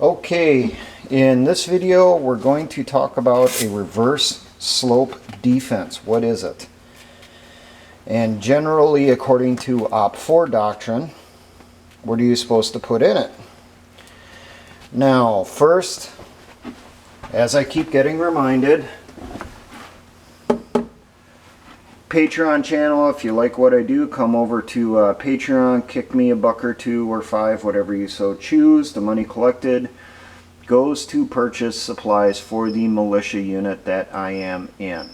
Okay, in this video we're going to talk about a reverse slope defense. What is it? And generally, according to Op 4 doctrine, what are you supposed to put in it? Now, first, as I keep getting reminded, Patreon channel, if you like what I do, come over to Patreon, kick me $1 or $2 or $5, whatever you so choose. The money collected goes to purchase supplies for the militia unit that I am in.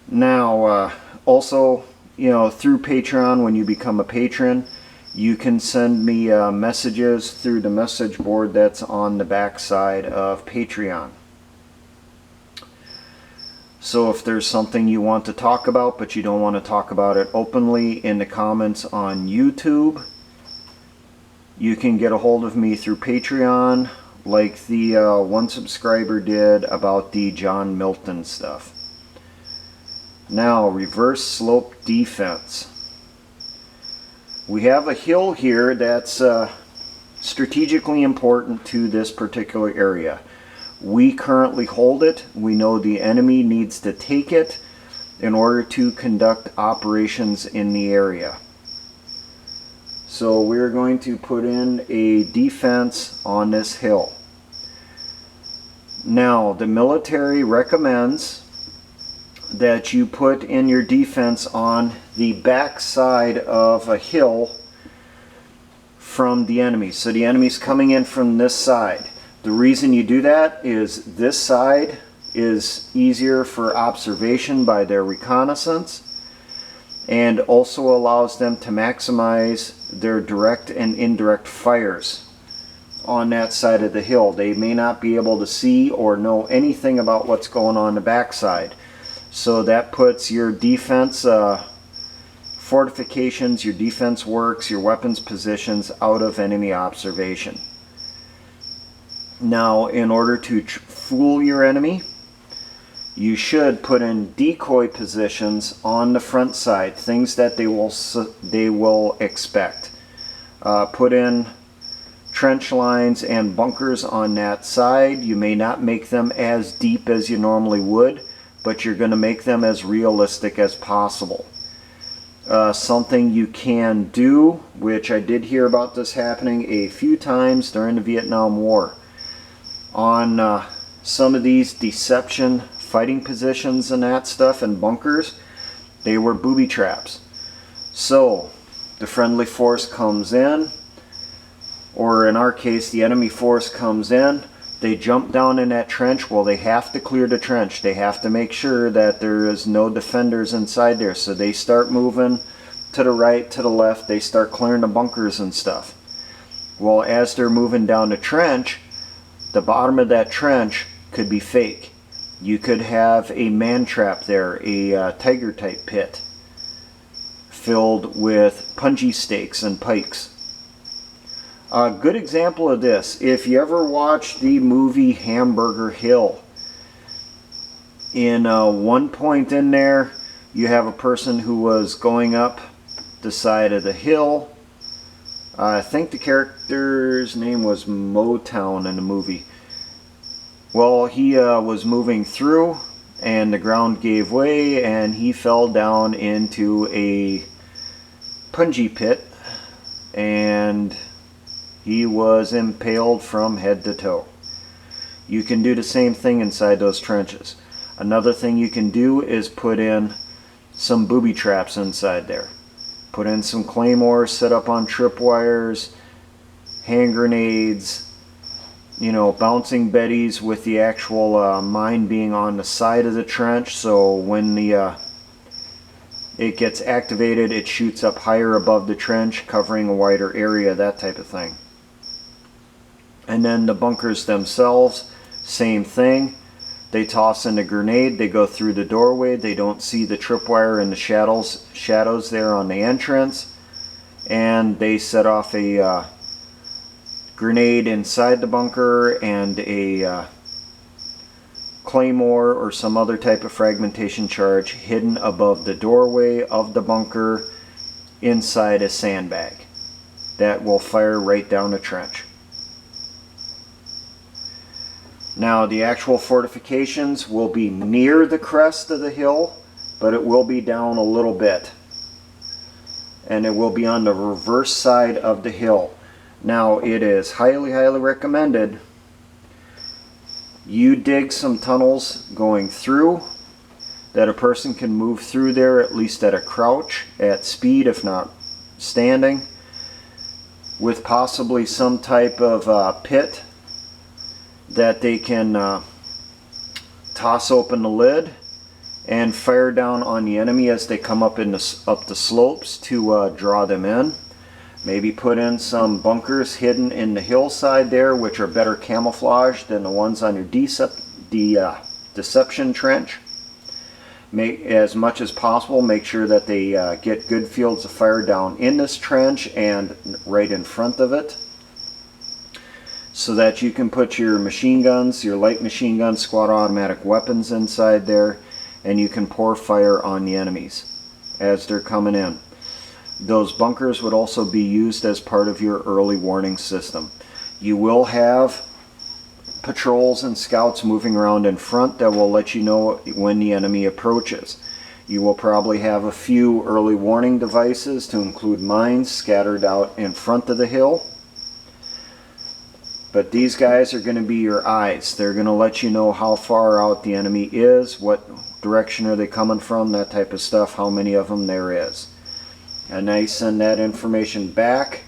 Now, also, through Patreon, when you become a patron, you can send me messages through the message board that's on the back side of Patreon. So if there's something you want to talk about but you don't want to talk about it openly in the comments on YouTube, you can get a hold of me through Patreon, like the one subscriber did about the John Milton stuff. Now, reverse slope defense. We have a hill here that's strategically important to this particular area. We currently hold it. We know the enemy needs to take it in order to conduct operations in the area. So we're going to put in a defense on this hill. Now, the military recommends that you put in your defense on the back side of a hill from the enemy. So the enemy's coming in from this side. The reason you do that is this side is easier for observation by their reconnaissance and also allows them to maximize their direct and indirect fires on that side of the hill. They may not be able to see or know anything about what's going on the backside. So that puts your defense fortifications, your defense works, your weapons positions out of enemy observation. Now, in order to fool your enemy, you should put in decoy positions on the front side, things that they will expect. Put in trench lines and bunkers on that side. You may not make them as deep as you normally would, but you're going to make them as realistic as possible. Something you can do, which I did hear about this happening a few times during the Vietnam War. On some of these deception fighting positions and that stuff and bunkers, they were booby traps. So the friendly force comes in, or in our case the enemy force comes in, they jump down in that trench. Well, they have to clear the trench. They have to make sure that there is no defenders inside there. So they start moving to the right, to the left. They start clearing the bunkers and stuff. Well, as they're moving down the trench, the bottom of that trench could be fake. You could have a man trap there, a tiger type pit filled with punji stakes and pikes. A good example of this, if you ever watch the movie Hamburger Hill, in one point in there you have a person who was going up the side of the hill. I think the character's name was Motown in the movie. Well, he was moving through and the ground gave way and he fell down into a punji pit and he was impaled from head to toe. You can do the same thing inside those trenches. Another thing you can do is put in some booby traps inside there. Put in some claymores set up on tripwires, hand grenades, bouncing betties with the actual mine being on the side of the trench, so when it gets activated, it shoots up higher above the trench, covering a wider area, that type of thing. And then the bunkers themselves, same thing. They toss in a grenade, they go through the doorway, they don't see the tripwire and the shadows there on the entrance, and they set off a grenade inside the bunker and a claymore or some other type of fragmentation charge hidden above the doorway of the bunker inside a sandbag. that will fire right down the trench. Now the actual fortifications will be near the crest of the hill, but it will be down a little bit. And it will be on the reverse side of the hill. Now it is highly recommended you dig some tunnels going through, that a person can move through there at least at a crouch, at speed if not standing, with possibly some type of pit that they can toss open the lid and fire down on the enemy as they come up the slopes to draw them in. Maybe put in some bunkers hidden in the hillside there, which are better camouflaged than the ones on your deception trench. As much as possible, make sure that they get good fields of fire down in this trench and right in front of it, so that you can put your machine guns, your light machine guns, squad automatic weapons inside there, and you can pour fire on the enemies as they're coming in. Those bunkers would also be used as part of your early warning system. You will have patrols and scouts moving around in front that will let you know when the enemy approaches. You will probably have a few early warning devices to include mines scattered out in front of the hill. But these guys are going to be your eyes. They're going to let you know how far out the enemy is, what direction are they coming from, that type of stuff, how many of them there is. And they send that information back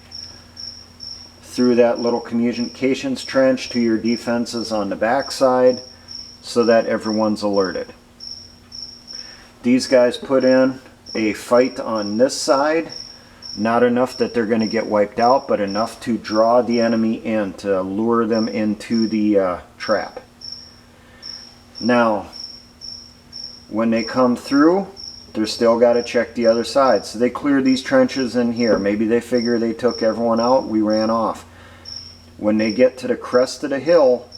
through that little communications trench to your defenses on the backside, so that everyone's alerted. These guys put in a fight on this side, not enough that they're going to get wiped out, but enough to draw the enemy in, to lure them into the trap. Now, when they come through, they're still got to check the other side. So they clear these trenches in here. Maybe they figure they took everyone out, we ran off. When they get to the crest of the hill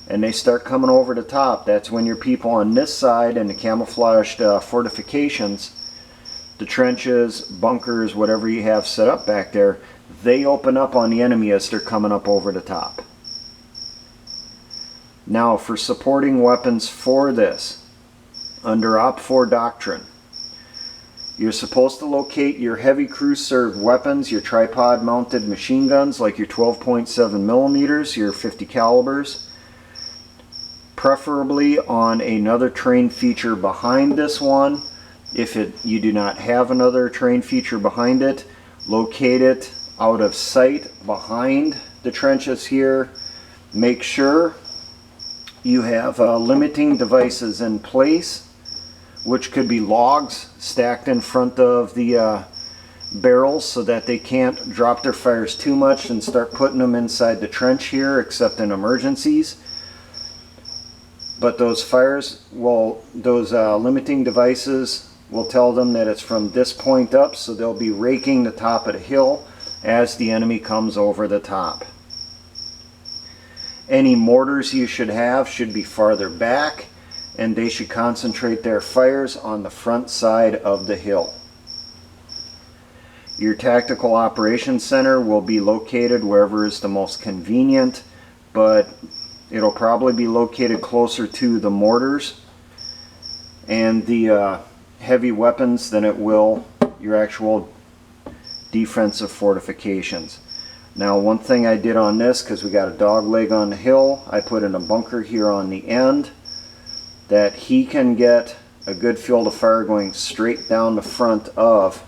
and they start coming over the top, that's when your people on this side and the camouflaged fortifications, the trenches, bunkers, whatever you have set up back there, they open up on the enemy as they're coming up over the top. Now for supporting weapons for this, under Op 4 Doctrine, you're supposed to locate your heavy crew served weapons, your tripod mounted machine guns like your 12.7 millimeters, your 50 calibers, preferably on another terrain feature behind this one. If you do not have another terrain feature behind it, locate it out of sight behind the trenches here. Make sure you have limiting devices in place, which could be logs stacked in front of the barrels so that they can't drop their fires too much and start putting them inside the trench here, except in emergencies. But those fires, well, those limiting devices will tell them that it's from this point up, so they'll be raking the top of the hill as the enemy comes over the top. Any mortars you should have should be farther back, and they should concentrate their fires on the front side of the hill. Your Tactical Operations Center will be located wherever is the most convenient, but it'll probably be located closer to the mortars and the heavy weapons than it will your actual defensive fortifications. Now, one thing I did on this, because we got a dog leg on the hill, I put in a bunker here on the end that he can get a good field of fire going straight down the front of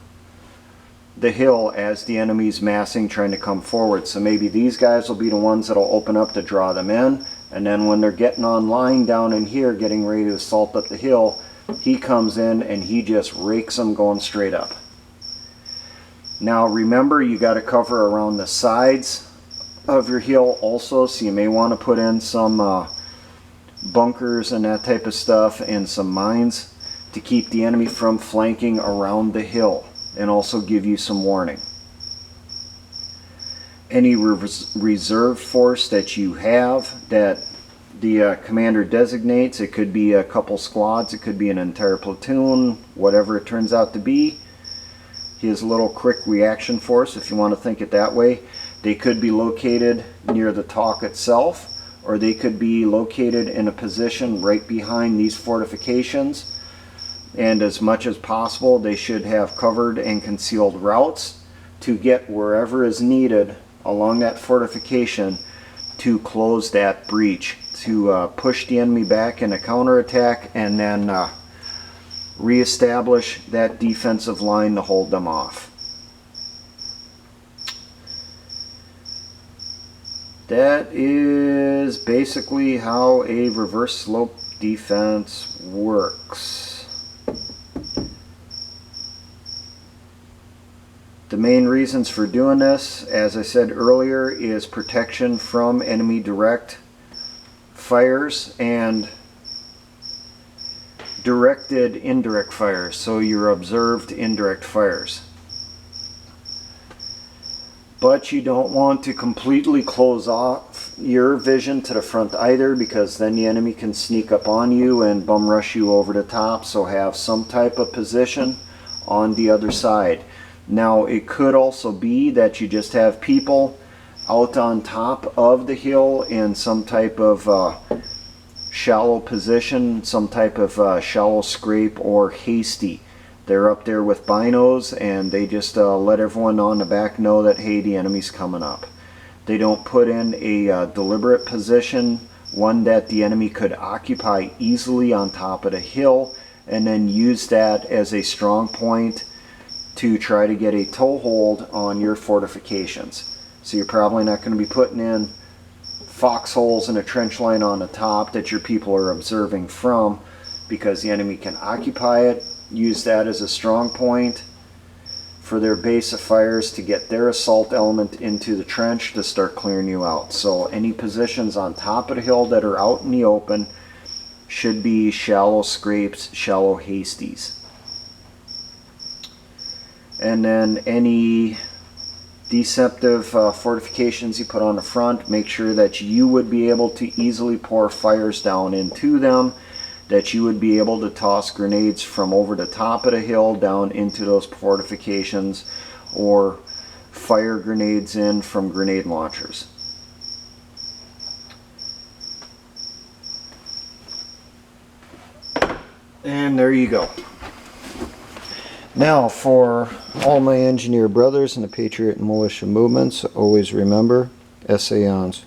the hill as the enemy's massing trying to come forward. So maybe these guys will be the ones that'll open up to draw them in, and then when they're getting online down in here getting ready to assault up the hill, he comes in and he just rakes them going straight up. Now remember, you got to cover around the sides of your hill also, so you may want to put in some bunkers and that type of stuff and some mines to keep the enemy from flanking around the hill, and also give you some warning. Any reserve force that you have that the commander designates, it could be a couple squads, it could be an entire platoon, whatever it turns out to be, his little quick reaction force, if you want to think it that way. They could be located near the talk itself, or they could be located in a position right behind these fortifications. And as much as possible, they should have covered and concealed routes to get wherever is needed along that fortification to close that breach, to push the enemy back in a counterattack, and then reestablish that defensive line to hold them off. That is basically how a reverse slope defense works. The main reasons for doing this, as I said earlier, is protection from enemy direct fires and directed indirect fires, so your observed indirect fires. But you don't want to completely close off your vision to the front either, because then the enemy can sneak up on you and bum rush you over the top, so have some type of position on the other side. Now, it could also be that you just have people out on top of the hill in some type of shallow position, some type of shallow scrape or hasty. They're up there with binos, and they just let everyone on the back know that, hey, the enemy's coming up. They don't put in a deliberate position, one that the enemy could occupy easily on top of the hill, and then use that as a strong point to try to get a toehold on your fortifications. So you're probably not going to be putting in foxholes in a trench line on the top that your people are observing from, because the enemy can occupy it, use that as a strong point for their base of fires to get their assault element into the trench to start clearing you out. So any positions on top of the hill that are out in the open should be shallow scrapes, shallow hasties. And then any deceptive fortifications you put on the front, make sure that you would be able to easily pour fires down into them, that you would be able to toss grenades from over the top of the hill down into those fortifications, or fire grenades in from grenade launchers. And there you go. Now, for all my engineer brothers in the Patriot and Militia movements, always remember, essayons.